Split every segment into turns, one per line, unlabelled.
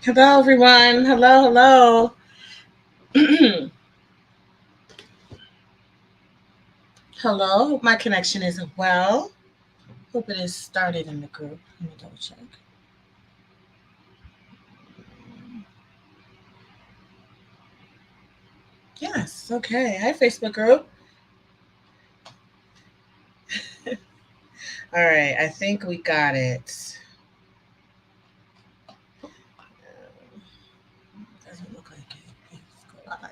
Hello, everyone. Hello, hello. Hello. Hope my connection is well. Hope it is started in the group. Let me double check. Yes. Okay. Hi, Facebook group. All right. I think we got it. Doesn't look like it. Let's go live.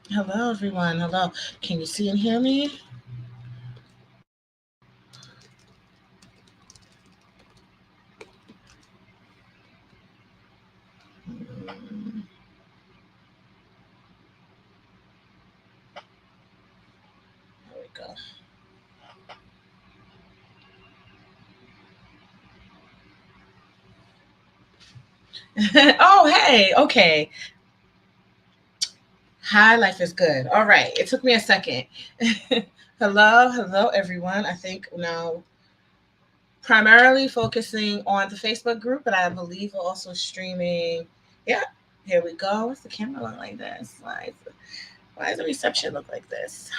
Hello, everyone. Hello. Can you see and hear me? Mm, There we go. Oh, hey. Okay. Hi, life is good. All right. It took me a second. Hello, everyone. I think now primarily focusing on the Facebook group, but I believe we're also streaming. Yeah, here we go. What's the camera look like this? Why does the reception look like this?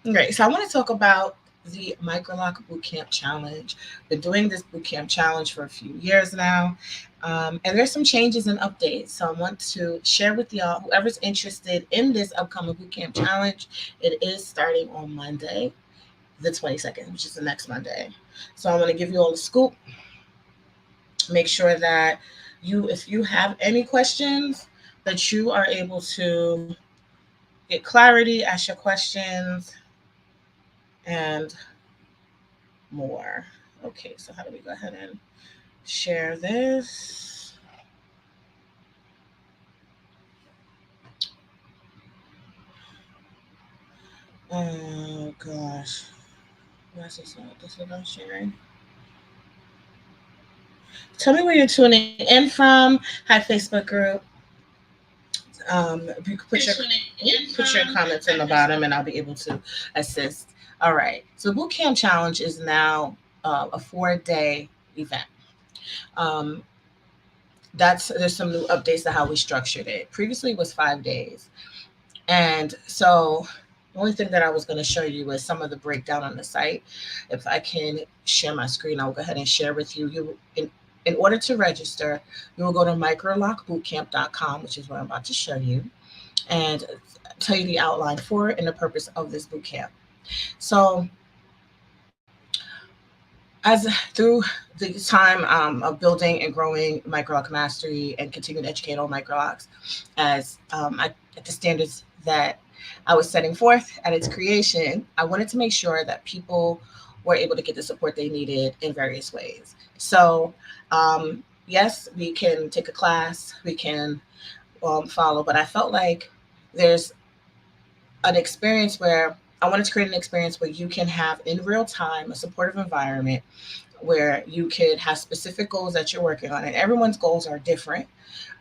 Great. So I want to talk about the Microloc Bootcamp Challenge. Been doing this Bootcamp Challenge for a few years now. And there's some changes and updates. So I want to share with y'all, whoever's interested in this upcoming Bootcamp Challenge, it is starting on Monday, the 22nd, which is the next Monday. So I want to give you all a scoop. Make sure that if you have any questions, that you are able to get clarity, ask your questions, and more. Okay, so how do we go ahead and share this? Oh gosh, why is this not? This is not sharing. Tell me where you're tuning in from. Hi, Facebook group. If you could put your comments in the bottom, and I'll be able to assist. All right. So Bootcamp Challenge is now a 4-day event. Um, there's some new updates to how we structured it. Previously, it was 5 days, and so the only thing that I was going to show you was some of the breakdown on the site. If I can share my screen, I'll go ahead and share with you. In order to register, you will go to microlocbootcamp.com, which is what I'm about to show you, and tell you the outline for it and the purpose of this boot camp. So, as through the time of building and growing Microloc mastery and continuing to educate on Microlocs at the standards that I was setting forth at its creation, I wanted to make sure that people were able to get the support they needed in various ways. So, yes, we can take a class, we can follow, but I felt like there's an experience where I wanted to create an experience where you can have in real time a supportive environment where you could have specific goals that you're working on, and everyone's goals are different.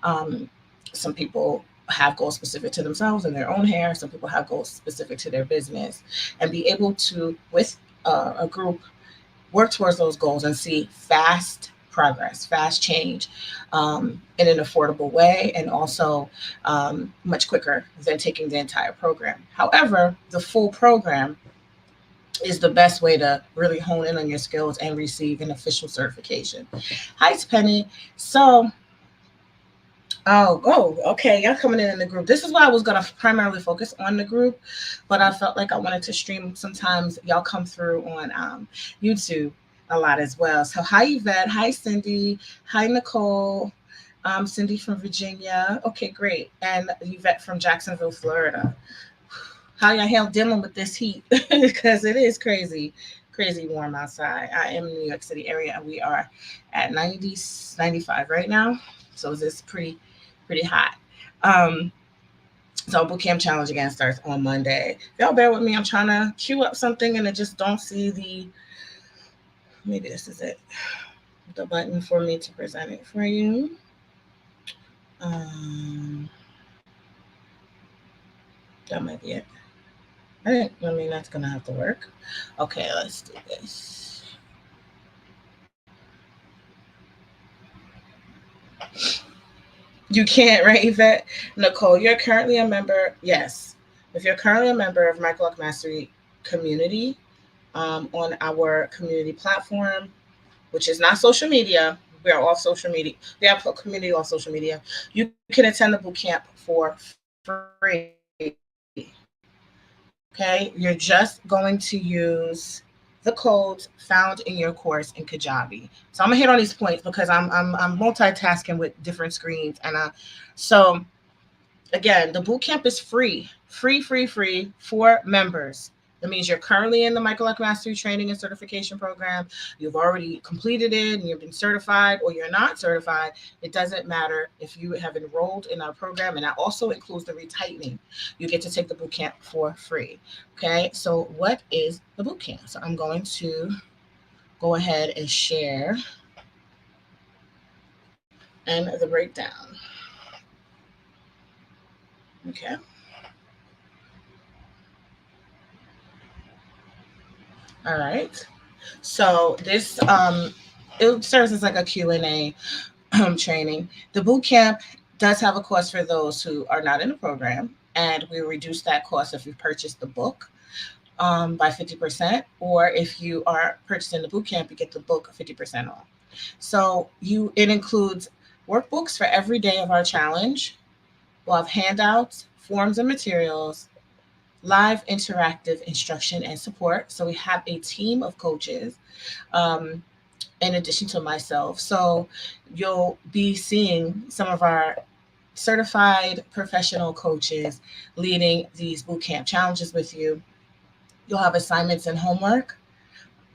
Um, some people have goals specific to themselves and their own hair. Some people have goals specific to their business, and be able to, with a group, work towards those goals and see fast progress, fast change in an affordable way, and also much quicker than taking the entire program. However, the full program is the best way to really hone in on your skills and receive an official certification. Hi, it's Penny. So, okay. Y'all coming in the group. This is why I was gonna primarily focus on the group, but I felt like I wanted to stream. Sometimes y'all come through on YouTube a lot as well. So, hi Yvette. Hi Cindy. Hi Nicole. Cindy from Virginia. Okay, great. And Yvette from Jacksonville, Florida. How y'all dealing with this heat? Because it is crazy warm outside. I am in the New York City area, and we are at 90, 95 right now. So it's pretty hot. Um, so Bootcamp Challenge again starts on Monday. Y'all bear with me. I'm trying to queue up something, and I just don't see maybe this is it, the button for me to present it for you. Um, That might be it. All right. I mean, that's going to have to work. Okay, let's do this. You can't, right, Yvette? Nicole, you're currently a member. Yes. If you're currently a member of Microloc Mastery community on our community platform, which is not social media, we are off social media. We have a community off social media. You can attend the boot camp for free. Okay, you're just going to use the codes found in your course in Kajabi. So I'm gonna hit on these points because I'm multitasking with different screens, and so again, the boot camp is free for members. That means you're currently in the Microloc Mastery Training and Certification Program. You've already completed it and you've been certified, or you're not certified. It doesn't matter if you have enrolled in our program, and that also includes the retightening. You get to take the boot camp for free. Okay, so what is the boot camp? So I'm going to go ahead and share and the breakdown. Okay. All right. So this it serves as like a Q&A training. The boot camp does have a cost for those who are not in the program, and we reduce that cost if you purchase the book by 50%, or if you are purchasing the boot camp, you get the book 50% off. So it includes workbooks for every day of our challenge. We'll have handouts, forms and materials, live interactive instruction and support. So we have a team of coaches um, in addition to myself. So you'll be seeing some of our certified professional coaches leading these bootcamp challenges with you. You'll have assignments and homework,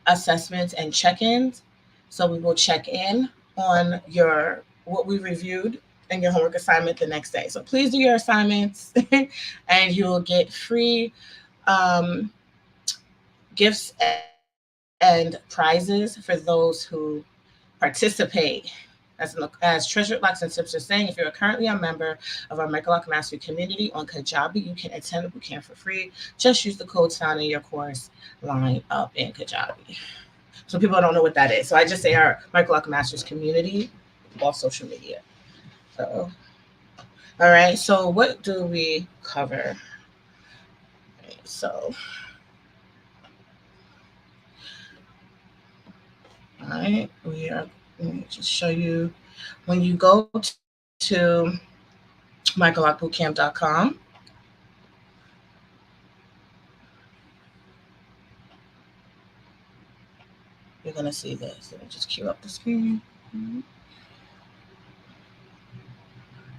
assessments and check-ins. So we will check in on your what we reviewed and your homework assignment the next day. So please do your assignments and you'll get free um, gifts and prizes for those who participate. As Treasure Locks and Tips are saying, if you're currently a member of our Microloc Mastery community on Kajabi, you can attend the bootcamp for free. Just use the codes found in your course line up in Kajabi. So people don't know what that is. So I just say our Microloc Masters community off social media. So, all right. So what do we cover? Okay, so, all right, let me just show you. When you go to microlocbootcamp.com, you're going to see this. Let me just cue up the screen.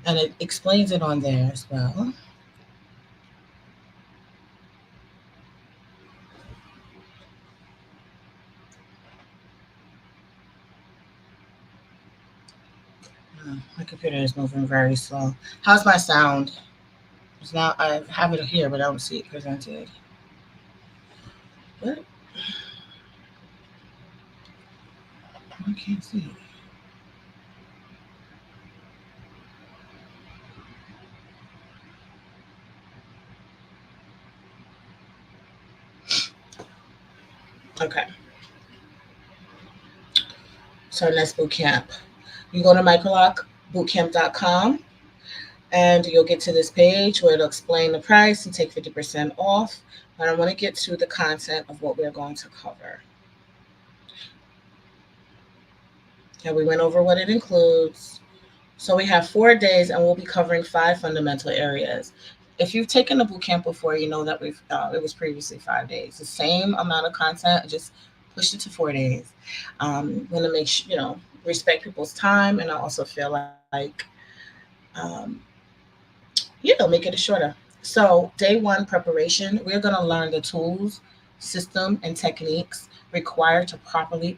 And it explains it on there as well. My computer is moving very slow. How's my sound? Because now I have it here, but I don't see it presented. What? I can't see it. Okay. So next boot camp. You go to microlocbootcamp.com and you'll get to this page where it'll explain the price and take 50% off. But I want to get to the content of what we're going to cover. And we went over what it includes. So we have 4 days and we'll be covering 5 fundamental areas. If you've taken the bootcamp before, you know that it was previously 5 days. The same amount of content, just pushed it to 4 days. Want to make sure, respect people's time, and I also feel like, make it shorter. So day 1 preparation, we're going to learn the tools, system, and techniques required to properly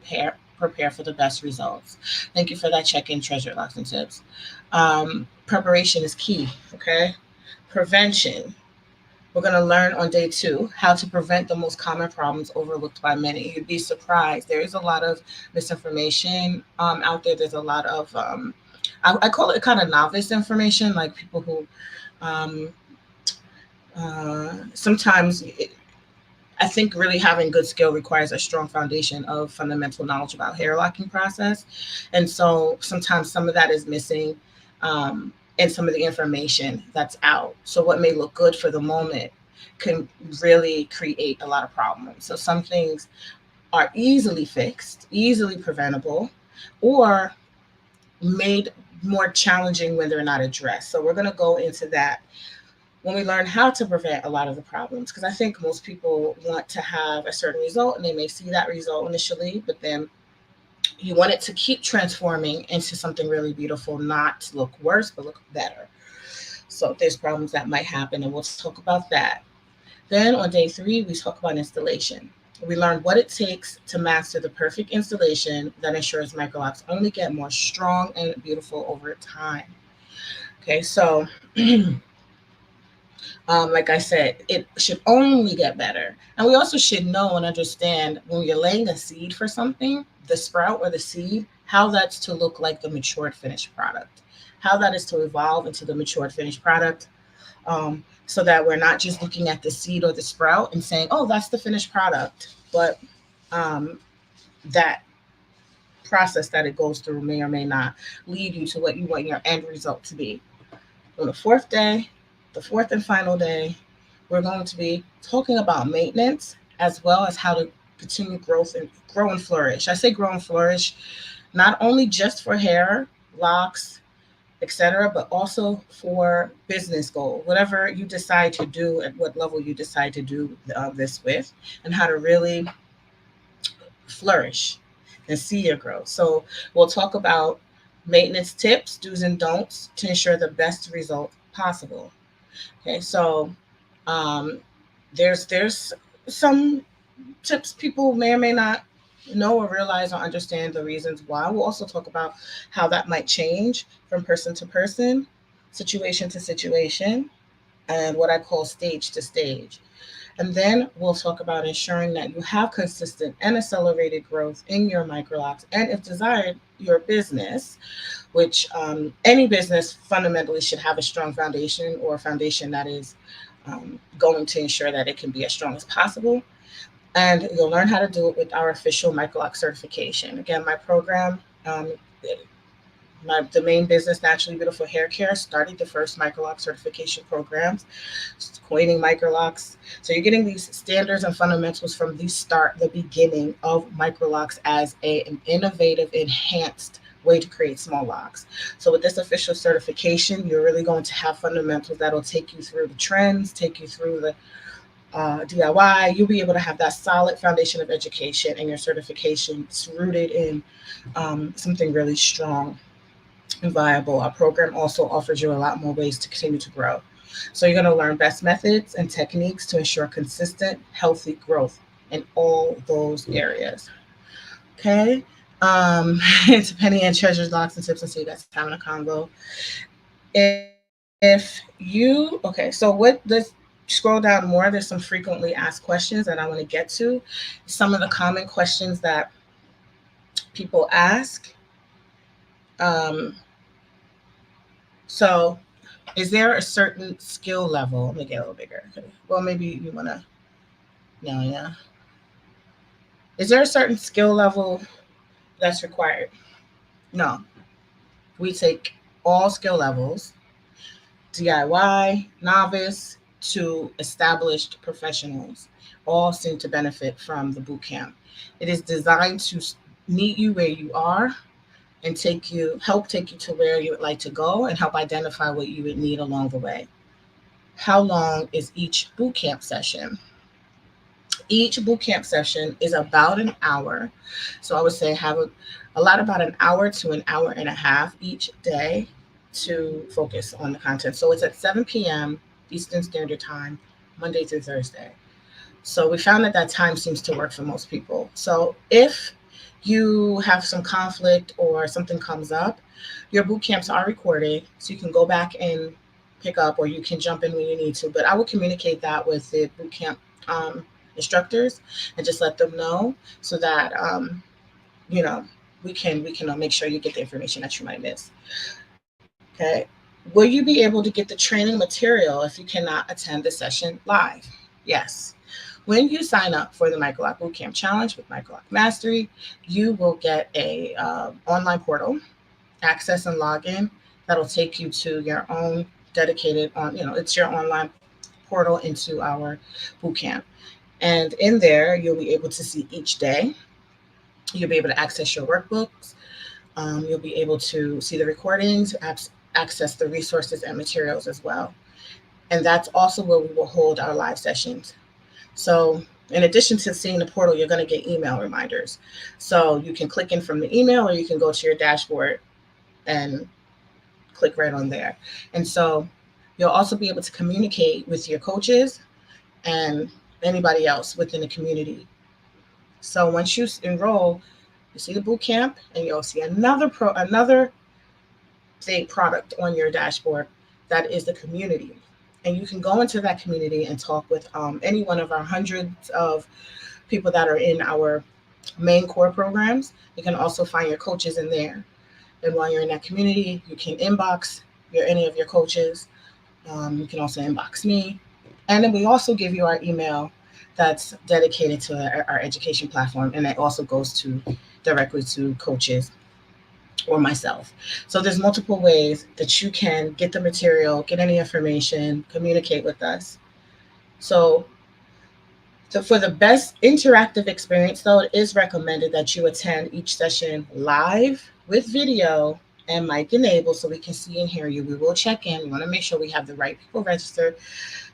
prepare for the best results. Thank you for that check-in, Treasure Locks and Tips. Preparation is key, okay? Prevention. We're going to learn on day 2 how to prevent the most common problems overlooked by many. You'd be surprised. There is a lot of misinformation out there. There's a lot of, I call it kind of novice information, like people who Sometimes I think really having good skill requires a strong foundation of fundamental knowledge about hair locking process. And so sometimes some of that is missing in some of the information that's out. So what may look good for the moment can really create a lot of problems. So some things are easily fixed, easily preventable, or made more challenging when they're not addressed. So we're going to go into that when we learn how to prevent a lot of the problems, because I think most people want to have a certain result and they may see that result initially, but then you want it to keep transforming into something really beautiful, not to look worse but look better. So there's problems that might happen, and we'll talk about that. Then on day 3 we talk about installation. We learn what it takes to master the perfect installation that ensures microlocks only get more strong and beautiful over time. Okay, so like I said, it should only get better. And we also should know and understand when you're laying a seed for something, the sprout or the seed, how that's to look like the matured finished product, how that is to evolve into the matured finished product, so that we're not just looking at the seed or the sprout and saying, oh, that's the finished product. But that process that it goes through may or may not lead you to what you want your end result to be. On the 4th day, the 4th and final day, we're going to be talking about maintenance as well as how to continue growth and grow and flourish. I say grow and flourish not only just for hair, locks, etc., but also for business goal, whatever you decide to do at what level you decide to do this with, and how to really flourish and see your growth. So we'll talk about maintenance tips, do's and don'ts to ensure the best result possible. Okay, so um, there's some tips people may or may not know or realize or understand the reasons why. We'll also talk about how that might change from person to person, situation to situation, and what I call stage to stage. And then we'll talk about ensuring that you have consistent and accelerated growth in your microlocks and, if desired, your business, which any business fundamentally should have a strong foundation, or a foundation that is going to ensure that it can be as strong as possible. And you'll learn how to do it with our official Microloc certification. Again, my program, the main business, Naturally Beautiful Hair Care, started the first Microloc certification programs, coining Microlocs. So you're getting these standards and fundamentals from the start, the beginning of Microlocs as an innovative, enhanced way to create small locks. So with this official certification, you're really going to have fundamentals that'll take you through the trends, take you through the DIY. You'll be able to have that solid foundation of education, and your certification is rooted in something really strong and viable. Our program also offers you a lot more ways to continue to grow. So you're going to learn best methods and techniques to ensure consistent, healthy growth in all those areas. Okay. It's Penny and Treasures, Locks, and Tips, and see you guys having a convo. If you, okay, so what this, scroll down more, there's some frequently asked questions that I want to get to. Some of the common questions that people ask. So is there a certain skill level? Let me get a little bigger. Well, maybe you want to, no, yeah. Is there a certain skill level that's required? No. We take all skill levels, DIY, novice, to established professionals. All seem to benefit from the boot camp. It is designed to meet you where you are and help take you to where you would like to go, and help identify what you would need along the way. How long is each boot camp session? Each boot camp session is about an hour. So I would say have a lot about an hour to an hour and a half each day to focus on the content. So it's at 7 p.m. Eastern Standard Time, Monday through Thursday. So we found that that time seems to work for most people. So if you have some conflict or something comes up, your boot camps are recorded, so you can go back and pick up, or you can jump in when you need to. But I will communicate that with the boot camp instructors and just let them know, so that we can make sure you get the information that you might miss. Okay. Will you be able to get the training material if you cannot attend the session live? Yes. When you sign up for the Microloc Bootcamp Challenge with Microloc Mastery, you will get a online portal access and login that'll take you to your own dedicated it's your online portal into our bootcamp. And in there, you'll be able to see each day. You'll be able to access your workbooks. You'll be able to see the recordings, access the resources and materials as well. And that's also where we will hold our live sessions. So in addition to seeing the portal, you're going to get email reminders. So you can click in from the email, or you can go to your dashboard and click right on there. And so you'll also be able to communicate with your coaches and anybody else within the community. So once you enroll, you see the boot camp, and you'll see another big product on your dashboard that is the community. And you can go into that community and talk with any one of our hundreds of people that are in our main core programs. You can also find your coaches in there. And while you're in that community, you can inbox any of your coaches. You can also inbox me. And then we also give you our email that's dedicated to our education platform. And that also goes directly to coaches or myself. So there's multiple ways that you can get the material, get any information, communicate with us. So for the best interactive experience, though, it is recommended that you attend each session live with video and mic enabled so we can see and hear you. We will check in. We want to make sure we have the right people registered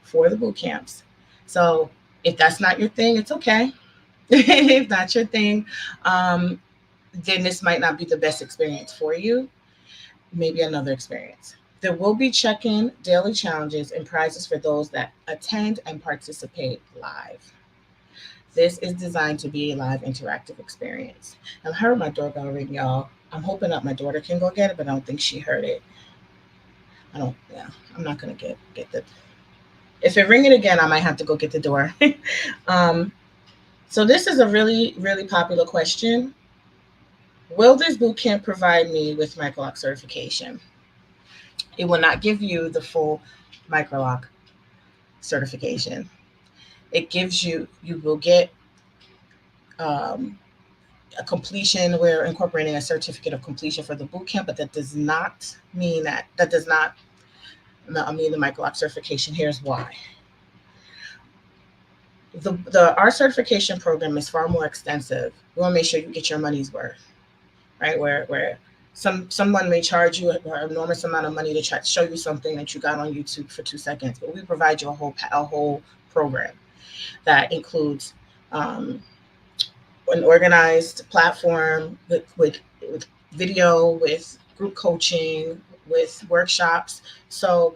for the boot camps. So if that's not your thing, it's okay. If that's your thing, then this might not be the best experience for you. Maybe another experience. There will be check-in, daily challenges, and prizes for those that attend and participate live. This is designed to be a live interactive experience. I heard my doorbell ring, y'all. I'm hoping that my daughter can go get it, but I don't think she heard it. I'm not gonna get the. If it ring it again, I might have to go get the door. So this is a really, really popular question. Will this bootcamp provide me with Microloc certification? It will not give you the full Microloc certification. It gives you will get a completion. We're incorporating a certificate of completion for the bootcamp, but that does not mean mean the Microloc certification. Here's why. Our certification program is far more extensive. We want to make sure you get your money's worth, right? Where someone may charge you an enormous amount of money to try to show you something that you got on YouTube for 2 seconds, but we provide you a whole program that includes an organized platform with video, with group coaching, with workshops. So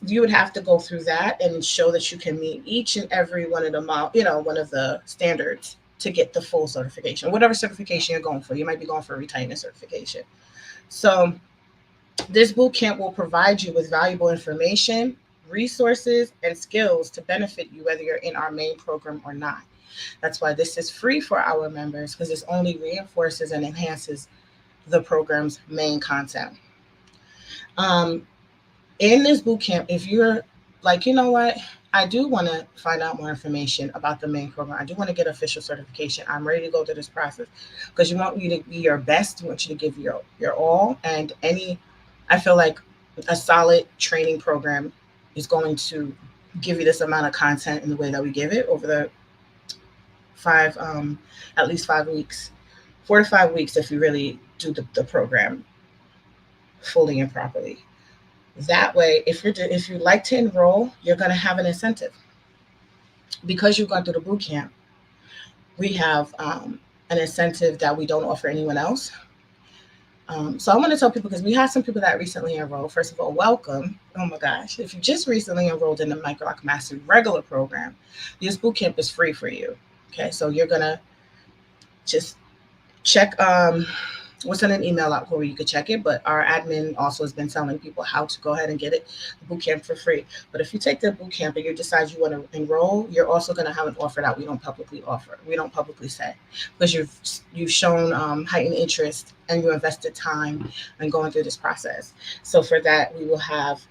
you would have to go through that and show that you can meet each and every one of the standards to get the full certification, whatever certification you're going for. You might be going for a retirement certification. So this bootcamp will provide you with valuable information, resources, and skills to benefit you whether you're in our main program or not. That's why this is free for our members, because this only reinforces and enhances the program's main content. In this bootcamp, if you're like, you know what, I do want to find out more information about the main program. I do want to get official certification. I'm ready to go through this process, because you want you to be your best. You want you to give your all. And I feel like a solid training program is going to give you this amount of content in the way that we give it over the at least 5 weeks, 4 to 5 weeks, if you really do the program fully and properly. That way, if you like to enroll, you're going to have an incentive. Because you've gone through the boot camp, we have an incentive that we don't offer anyone else. So I want to tell people, because we have some people that recently enrolled. First of all, welcome. Oh my gosh. If you just recently enrolled in the Microloc Mastery regular program, this boot camp is free for you. Okay, so you're going to just check We'll send an email out where you could check it, but our admin also has been telling people how to go ahead and get it, the boot camp for free. But if you take the boot camp and you decide you want to enroll, you're also going to have an offer that we don't publicly offer. We don't publicly say, because you've shown heightened interest and you invested time in going through this process. So for that, we will have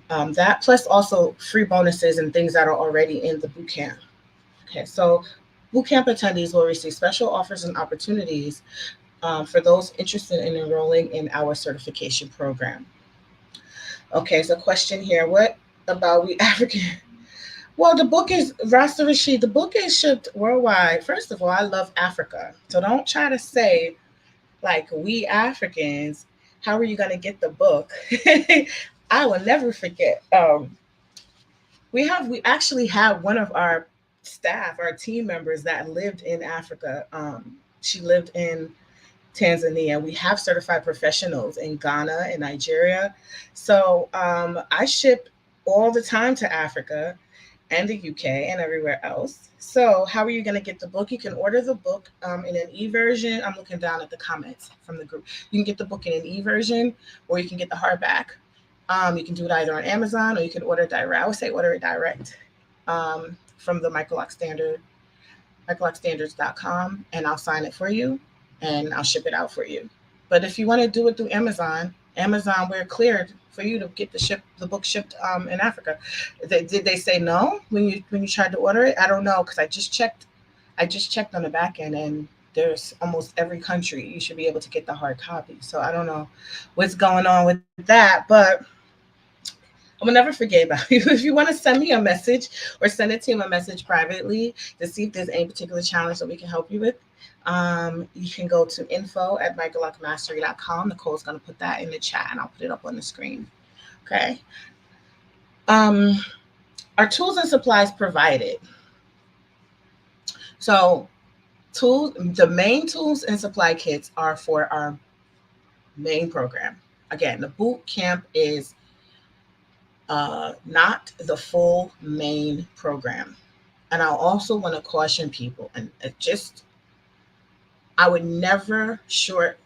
that plus also free bonuses and things that are already in the boot camp. Okay, so bootcamp attendees will receive special offers and opportunities for those interested in enrolling in our certification program. Okay, so question here: what about we African? Well, the book is Rasta Rashid. The book is shipped worldwide. First of all, I love Africa, so don't try to say like we Africans. How are you gonna get the book? I will never forget. We actually had one of our staff, our team members that lived in Africa. She lived in Tanzania. We have certified professionals in Ghana and Nigeria. So I ship all the time to Africa and the UK and everywhere else. So how are you going to get the book? You can order the book in an e-version. I'm looking down at the comments from the group. You can get the book in an e-version, or you can get the hardback. You can do it either on Amazon, or you can order direct. I would say order it direct from the Microloc Standard, microlocstandards.com, and I'll sign it for you and I'll ship it out for you. But if you want to do it through Amazon, we're cleared for you to get the book shipped in Africa. Did they say no when you tried to order it? I don't know, because I just checked. I just checked on the back end, and there's almost every country you should be able to get the hard copy. So I don't know what's going on with that, but I will never forget about you. If you want to send me a message or send a team a message privately to see if there's any particular challenge that we can help you with, you can go to info@microlocmastery.com. Nicole's going to put that in the chat and I'll put it up on the screen. Okay. Our tools and supplies provided. So the main tools and supply kits are for our main program. Again, the boot camp is not the full main program. And I also want to caution people, and I would never what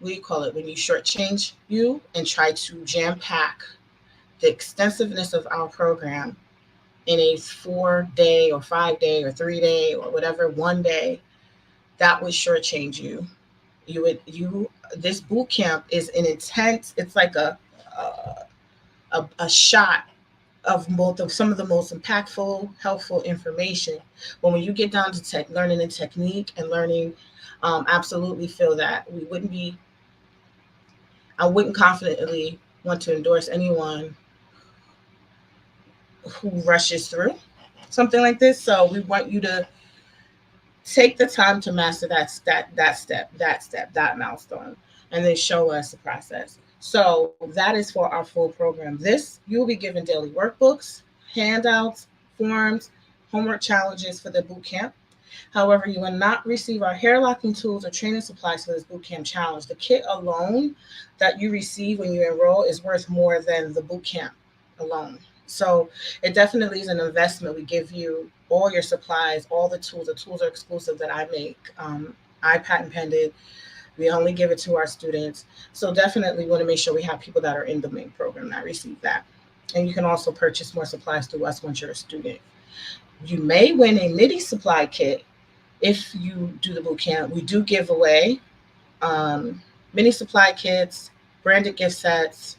do you call it, when you shortchange you and try to jam pack the extensiveness of our program in a 4-day or 5-day or 3-day or whatever, 1 day, that would shortchange you. This boot camp is an intense, it's like a shot of some of the most impactful, helpful information. But when you get down to learning the technique and learning, absolutely feel that I wouldn't confidently want to endorse anyone who rushes through something like this. So we want you to take the time to master that milestone, and then show us the process. So that is for our full program. You will be given daily workbooks, handouts, forms, homework challenges for the boot camp. However, you will not receive our hair locking tools or training supplies for this boot camp challenge. The kit alone that you receive when you enroll is worth more than the boot camp alone. So it definitely is an investment. We give you all your supplies, all the tools. The tools are exclusive that I make. I patent pended. We only give it to our students. So definitely want to make sure we have people that are in the main program that receive that. And you can also purchase more supplies through us once you're a student. You may win a MIDI supply kit if you do the boot camp. We do give away mini supply kits, branded gift sets,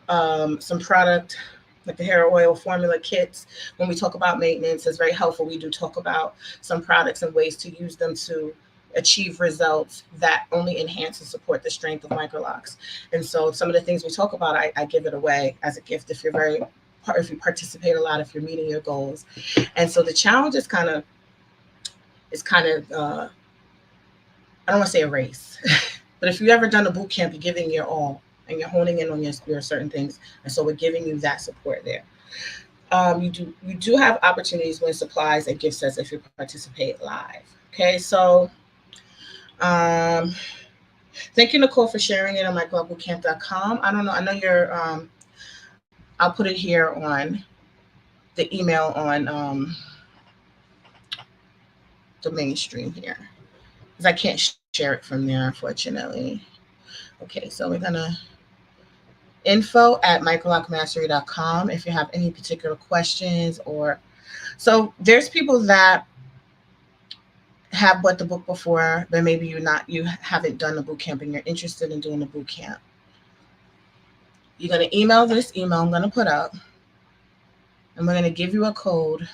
some product like the hair oil formula kits. When we talk about maintenance, it's very helpful. We do talk about some products and ways to use them to achieve results that only enhance and support the strength of Microlocs. And so some of the things we talk about, I give it away as a gift if you participate a lot, if you're meeting your goals. And so the challenge is kind of I don't want to say a race, but if you've ever done a boot camp, you're giving your all and you're honing in on your certain things. And so we're giving you that support there. You do have opportunities to win supplies and gift sets if you participate live. Okay, so thank you, Nicole, for sharing it on microlocbootcamp.com. I don't know. I know you're. I'll put it here on the email on the mainstream here, because I can't share it from there, unfortunately. Okay, so we're gonna info@microlocmastery.com if you have any particular questions. Or so there's people that have bought the book before, but maybe you haven't done the boot camp and you're interested in doing the boot camp. You're gonna email this email I'm gonna put up, and we're gonna give you a code.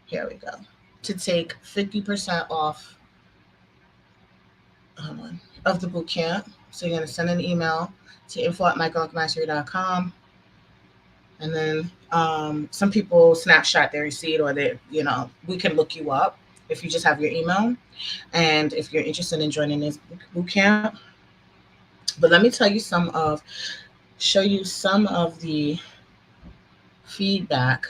Here we go. To take 50% off of the boot camp. So you're gonna send an email to info@microlocmastery.com. And then some people snapshot their receipt, or we can look you up if you just have your email. And if you're interested in joining this boot camp. But let me show you some of the feedback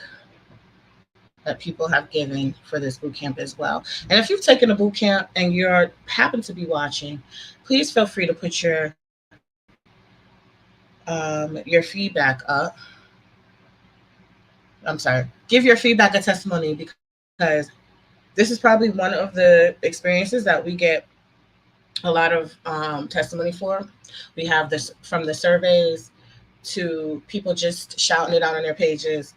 that people have given for this boot camp as well. And if you've taken a boot camp and you happen to be watching, please feel free to put your feedback up. I'm sorry, give your feedback a testimony, because this is probably one of the experiences that we get a lot of testimony for. We have this from the surveys to people just shouting it out on their pages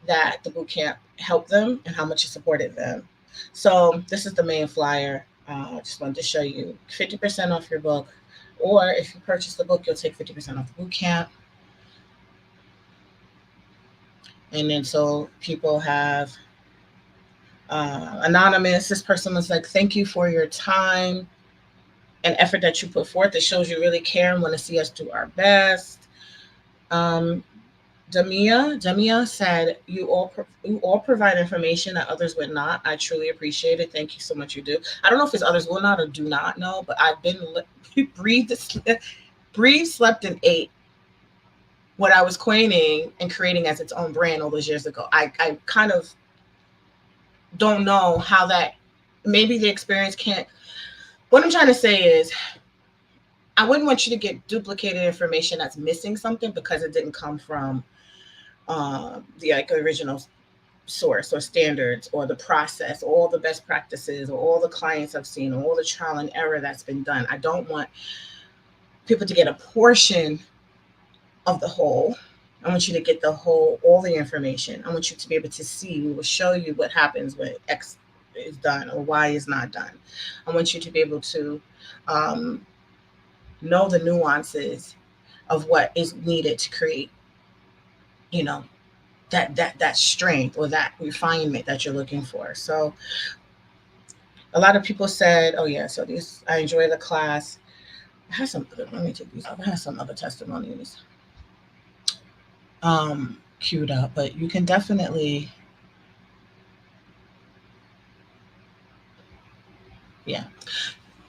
that the boot camp helped them and how much it supported them. So this is the main flyer. I just wanted to show you 50% off your book, or if you purchase the book, you'll take 50% off the boot camp. And then so people have anonymous. This person was like, thank you for your time and effort that you put forth. It shows you really care and want to see us do our best. Damia said, you all provide information that others would not. I truly appreciate it. Thank you so much. You do. I don't know if it's others will not or do not know, but I've been breathed, slept, and ate what I was coining and creating as its own brand all those years ago. I kind of don't know how that, maybe the experience can't. What I'm trying to say is, I wouldn't want you to get duplicated information that's missing something because it didn't come from the original source or standards or the process, or all the best practices, or all the clients I've seen, or all the trial and error that's been done. I don't want people to get a portion of the whole. I want you to get the whole, all the information. I want you to be able to see. We will show you what happens when X is done or Y is not done. I want you to be able to know the nuances of what is needed to create, that strength or that refinement that you're looking for. So a lot of people said, oh yeah, so I enjoy the class. Let me take these up. I have some other testimonies queued up, but you can definitely, yeah.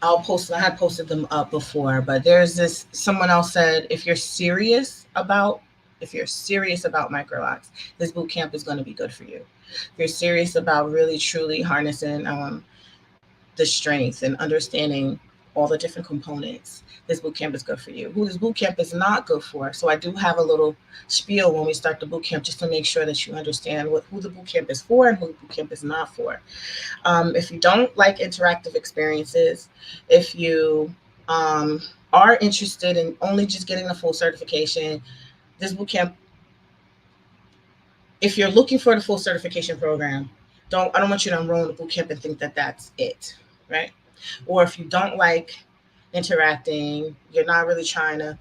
I had posted them up before, but there's someone else said, if you're serious about Microlocs, this boot camp is going to be good for you. If you're serious about really truly harnessing the strength and understanding all the different components, this boot camp is good for you. Who this boot camp is not good for. So I do have a little spiel when we start the boot camp, just to make sure that you understand who the boot camp is for and who the boot camp is not for. If you don't like interactive experiences, if you are interested in only just getting the full certification, this boot camp, if you're looking for the full certification program, I don't want you to enroll in the boot camp and think that that's it, right? Or if you don't like interacting, you're not really trying to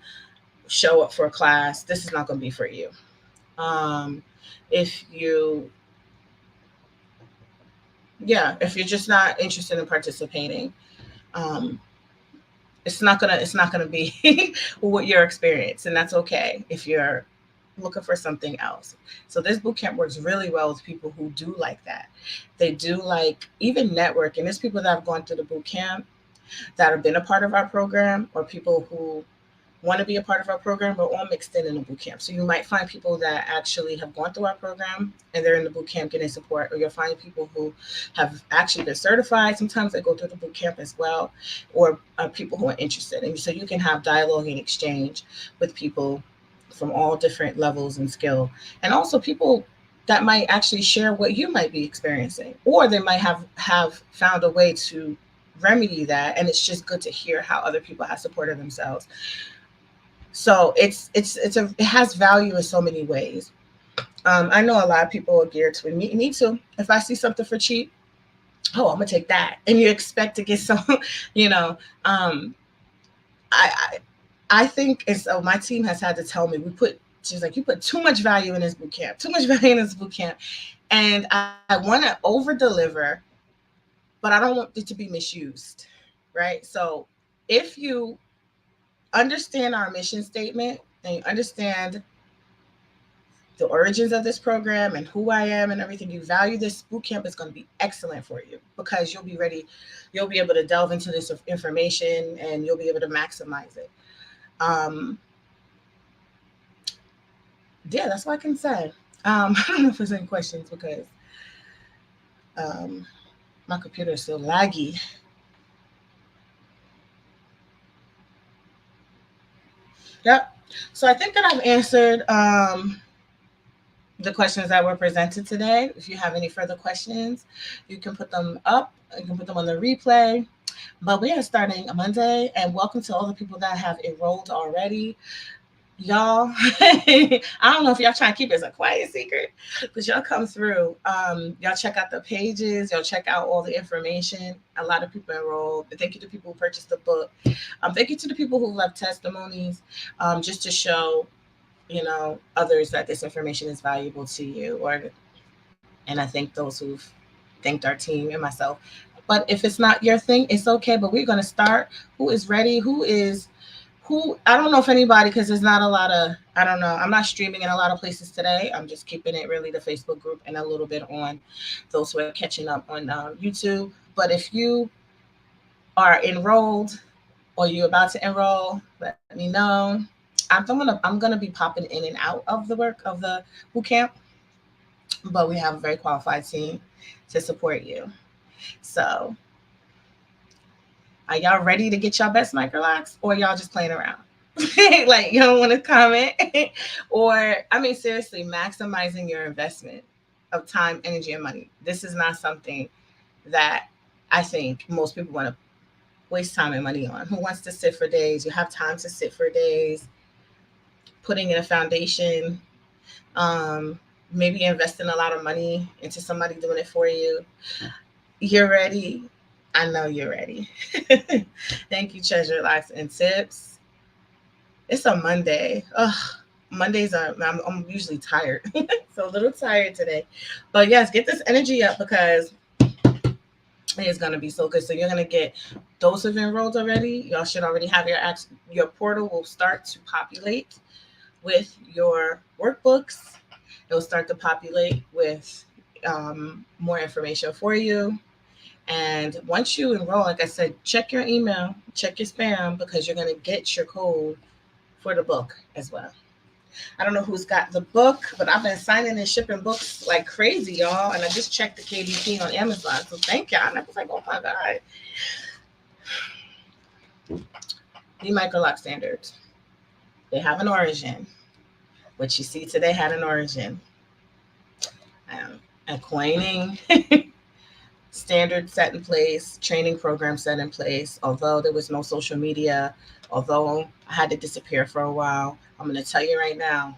show up for a class, this is not going to be for you. If you're just not interested in participating, it's not gonna be what your experience, and that's okay if you're looking for something else. So this bootcamp works really well with people who do like that. They do like even networking. There's people that have gone through the bootcamp that have been a part of our program, or people who want to be a part of our program, but all mixed in the boot camp. So you might find people that actually have gone through our program and they're in the boot camp getting support, or you'll find people who have actually been certified. Sometimes they go through the boot camp as well, or people who are interested. And so you can have dialogue and exchange with people from all different levels and skill, and also people that might actually share what you might be experiencing, or they might have found a way to remedy that, and it's just good to hear how other people have supported themselves. So it has value in so many ways. I know a lot of people are geared to me too. If I see something for cheap, oh, I'm gonna take that, and you expect to get some, you know. I, I I think, and so my team has had to tell me, she's like, you put too much value in this boot camp, too much value in this boot camp, and I want to over deliver, but I don't want it to be misused, right? So if you understand our mission statement and you understand the origins of this program and who I am and everything, you value this boot camp, is going to be excellent for you because you'll be ready, you'll be able to delve into this information and you'll be able to maximize it. Um, yeah, that's what I can say. I don't know if there's any questions because um, my computer is still laggy. Yep. So I think that I've answered the questions that were presented today. If you have any further questions, you can put them up. You can put them on the replay. But we are starting Monday, and welcome to all the people that have enrolled already. Y'all, I don't know if y'all trying to keep it as a quiet secret, but y'all come through. Y'all check out the pages. Y'all check out all the information. A lot of people enrolled. Thank you to people who purchased the book. Thank you to the people who left testimonies, just to show, others that this information is valuable to you. And I thank those who've thanked our team and myself. But if it's not your thing, it's okay. But we're going to start. Who is ready? Who, I don't know if anybody, because there's not a lot of, I don't know. I'm not streaming in a lot of places today. I'm just keeping it really the Facebook group and a little bit on those who are catching up on YouTube. But if you are enrolled or you're about to enroll, let me know. I'm gonna be popping in and out of the boot camp, but we have a very qualified team to support you. So, are y'all ready to get y'all best microlocs, or y'all just playing around? Like, you don't want to comment? Or, I mean, seriously, maximizing your investment of time, energy, and money. This is not something that I think most people want to waste time and money on. Who wants to sit for days? You have time to sit for days, putting in a foundation, maybe investing a lot of money into somebody doing it for you. You're ready. I know you're ready. Thank you, Treasure Locks and Tips. It's a Monday. Ugh, Mondays I'm usually tired. So a little tired today. But yes, get this energy up because it's going to be so good. So you're going to get those who've enrolled already. Y'all should already have your portal will start to populate with your workbooks. It will start to populate with more information for you. And once you enroll, like I said, check your email, check your spam, because you're going to get your code for the book as well. I don't know who's got the book, but I've been signing and shipping books like crazy, y'all. And I just checked the KDP on Amazon. So thank y'all. And I was like, oh my God. The Microloc standards. They have an origin. What you see today had an origin. A coining standard set in place, training program set in place. Although there was no social media, although I had to disappear for a while, I'm going to tell you right now,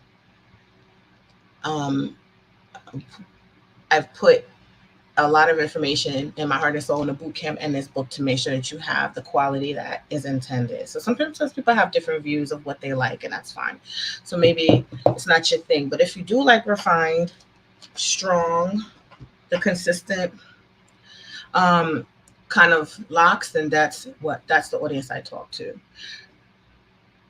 I've put a lot of information in my heart and soul in the boot camp and this book to make sure that you have the quality that is intended. So sometimes people have different views of what they like, and that's fine. So maybe it's not your thing, but if you do like refined, strong, the consistent kind of locks, then that's the audience I talk to.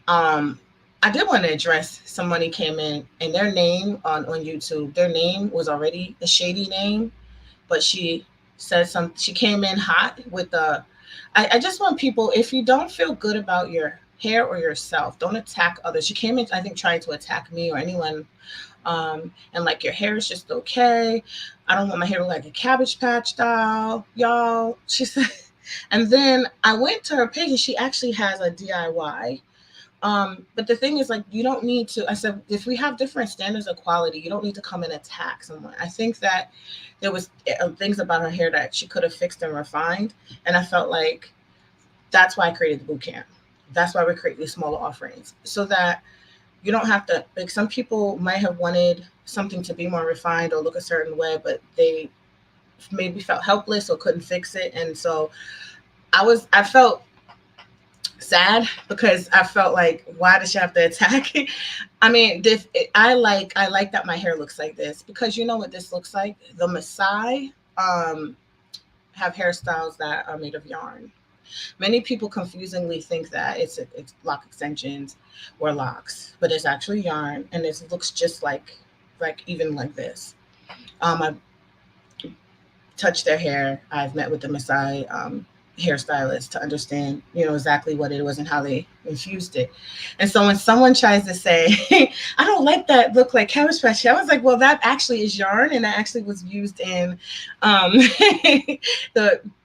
I did want to address somebody came in and their name on YouTube, their name was already a shady name, but she said she came in hot with I just want people, if you don't feel good about your hair or yourself, don't attack others. She came in, I think, trying to attack me or anyone. And like, your hair is just okay. I don't want my hair to look like a Cabbage Patch doll, y'all. She said, and then I went to her page and she actually has a DIY But the thing is, like, you don't need to. I said, if we have different standards of quality, you don't need to come and attack someone. I think that there was things about her hair that she could have fixed and refined, and I felt like that's why I created the boot camp. That's why we create these smaller offerings, so that you don't have to. Like, some people might have wanted something to be more refined or look a certain way, but they maybe felt helpless or couldn't fix it, and so I felt sad because I felt like, why does she have to attack it? I mean, I like that my hair looks like this, because you know what this looks like. The Maasai have hairstyles that are made of yarn. Many people confusingly think that it's lock extensions or locks, but it's actually yarn, and it looks just like even like this. I touched their hair. I've met with the Maasai hairstylist to understand, exactly what it was and how they infused it. And so when someone tries to say, I don't like that look like cabbage patch, I was like, well, that actually is yarn, and that actually was used in the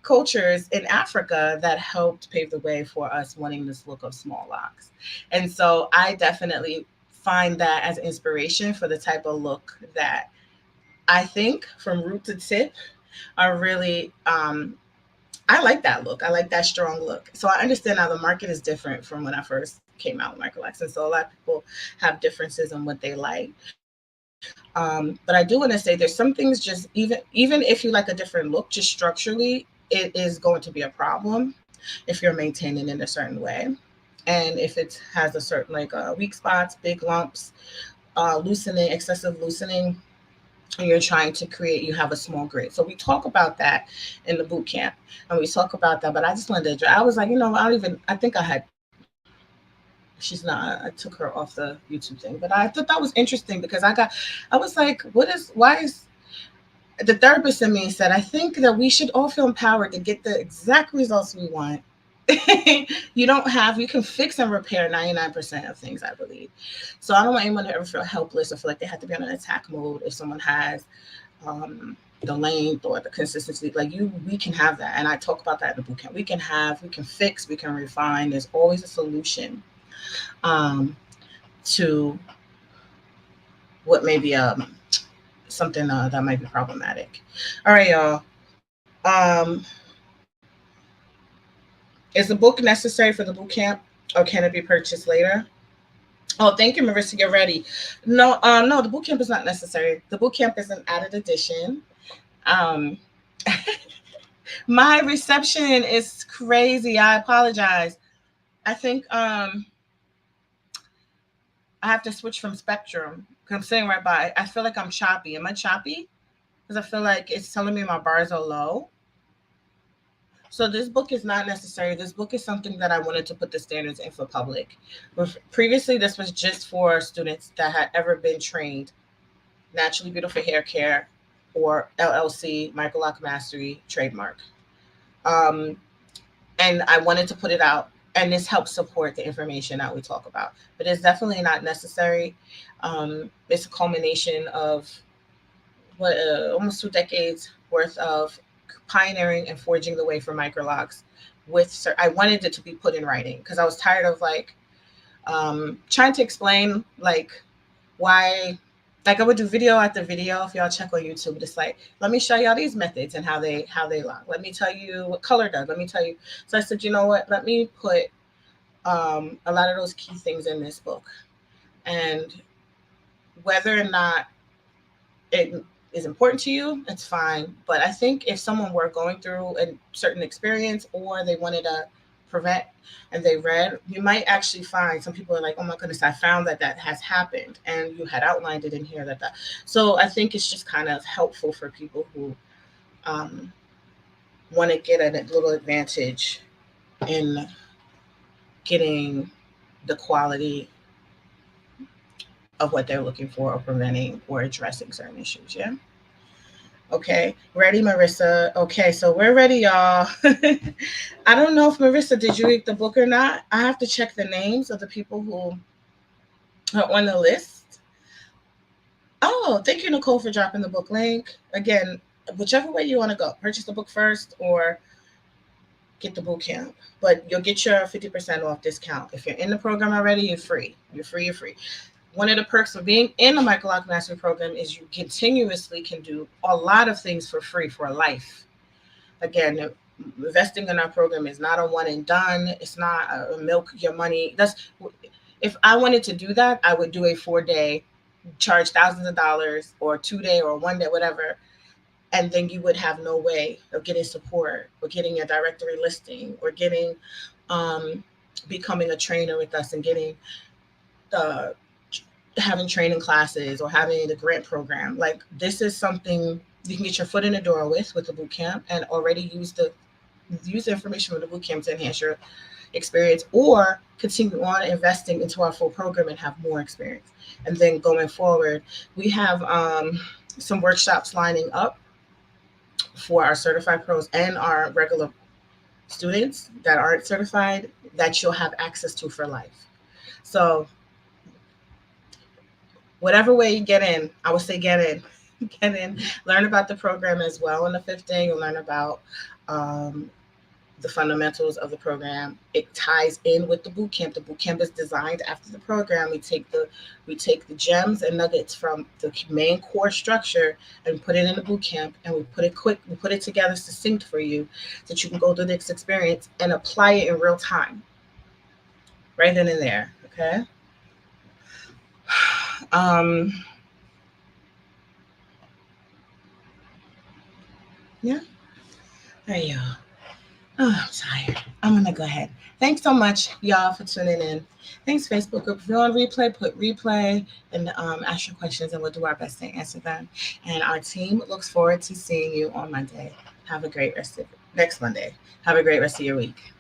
cultures in Africa that helped pave the way for us wanting this look of small locks. And so I definitely find that as inspiration for the type of look that I think from root to tip are really I like that look. I like that strong look. So I understand now the market is different from when I first came out with Microlocs. And so a lot of people have differences in what they like. But I do want to say there's some things, just even if you like a different look, just structurally, it is going to be a problem if you're maintaining in a certain way. And if it has a certain weak spots, big lumps, loosening, excessive loosening, and you're trying to create, you have a small grid. So we talk about that in the boot camp, and we talk about that. But I just wanted to, I was like, I think she's not, I took her off the YouTube thing, but I thought that was interesting because I was like, why is, the therapist in me said, I think that we should all feel empowered to get the exact results we want. You can fix and repair 99% of things, I believe. So I don't want anyone to ever feel helpless or feel like they have to be on an attack mode if someone has the length or the consistency. We can have that. And I talk about that in the bootcamp. We can fix, we can refine. There's always a solution to what may be something that might be problematic. All right, y'all. Is the book necessary for the boot camp, or can it be purchased later? Oh, thank you, Marissa. You're ready. No, the boot camp is not necessary. The boot camp is an added addition. Um, my reception is crazy. I apologize. I think I have to switch from Spectrum because I'm sitting right by. I feel like I'm choppy. Am I choppy? Because I feel like it's telling me my bars are low. So this book is not necessary. This book is something that I wanted to put the standards in for public. Previously, this was just for students that had ever been trained Naturally Beautiful Hair Care or LLC, Microloc Mastery trademark. And I wanted to put it out, and this helps support the information that we talk about. But it's definitely not necessary. It's a culmination of almost 2 decades worth of pioneering and forging the way for microlocs. I wanted it to be put in writing because I was tired of trying to explain why. I would do video after video. If y'all check on YouTube, it's like, let me show y'all these methods and how they lock. Let me tell you what color does. Let me tell you. So I said, you know what? Let me put a lot of those key things in this book, and whether or not it is important to you, it's fine. But I think if someone were going through a certain experience or they wanted to prevent and they read, you might actually find some people are like, oh my goodness, I found that has happened, and you had outlined it in here that. So I think it's just kind of helpful for people who want to get a little advantage in getting the quality of what they're looking for or preventing or addressing certain issues. Yeah. Okay. Ready, Marissa? Okay, so we're ready, y'all. I don't know if Marissa, did you read the book or not? I have to check the names of the people who are on the list. Oh, thank you, Nicole, for dropping the book link. Again, whichever way you want to go. Purchase the book first or get the boot camp. But you'll get your 50% off discount. If you're in the program already, you're free. You're free, you're free. One of the perks of being in the Microloc Mastery Program is you continuously can do a lot of things for free for life. Again, investing in our program is not a one and done. It's not a milk your money. If I wanted to do that, I would do a 4-day, charge thousands of dollars, or 2-day or 1-day, whatever. And then you would have no way of getting support or getting a directory listing or getting becoming a trainer with us and getting the having training classes or having the grant program. Like, this is something you can get your foot in the door with the boot camp, and already use the information from the boot camp to enhance your experience, or continue on investing into our full program and have more experience. And then going forward, we have some workshops lining up for our certified pros and our regular students that aren't certified that you'll have access to for life. So whatever way you get in, I would say get in. Get in, learn about the program as well. On the 5th day, you'll learn about the fundamentals of the program. It ties in with the boot camp. The boot camp is designed after the program. We take the gems and nuggets from the main core structure and put it in the boot camp, and we put it together succinct for you so that you can go through this experience and apply it in real time, right then and there. Okay. Yeah. There you go. Oh, I'm tired. I'm going to go ahead. Thanks so much, y'all, for tuning in. Thanks, Facebook group. If you're on replay, put replay and ask your questions, and we'll do our best to answer them. And our team looks forward to seeing you on Monday. Have a great next Monday. Have a great rest of your week.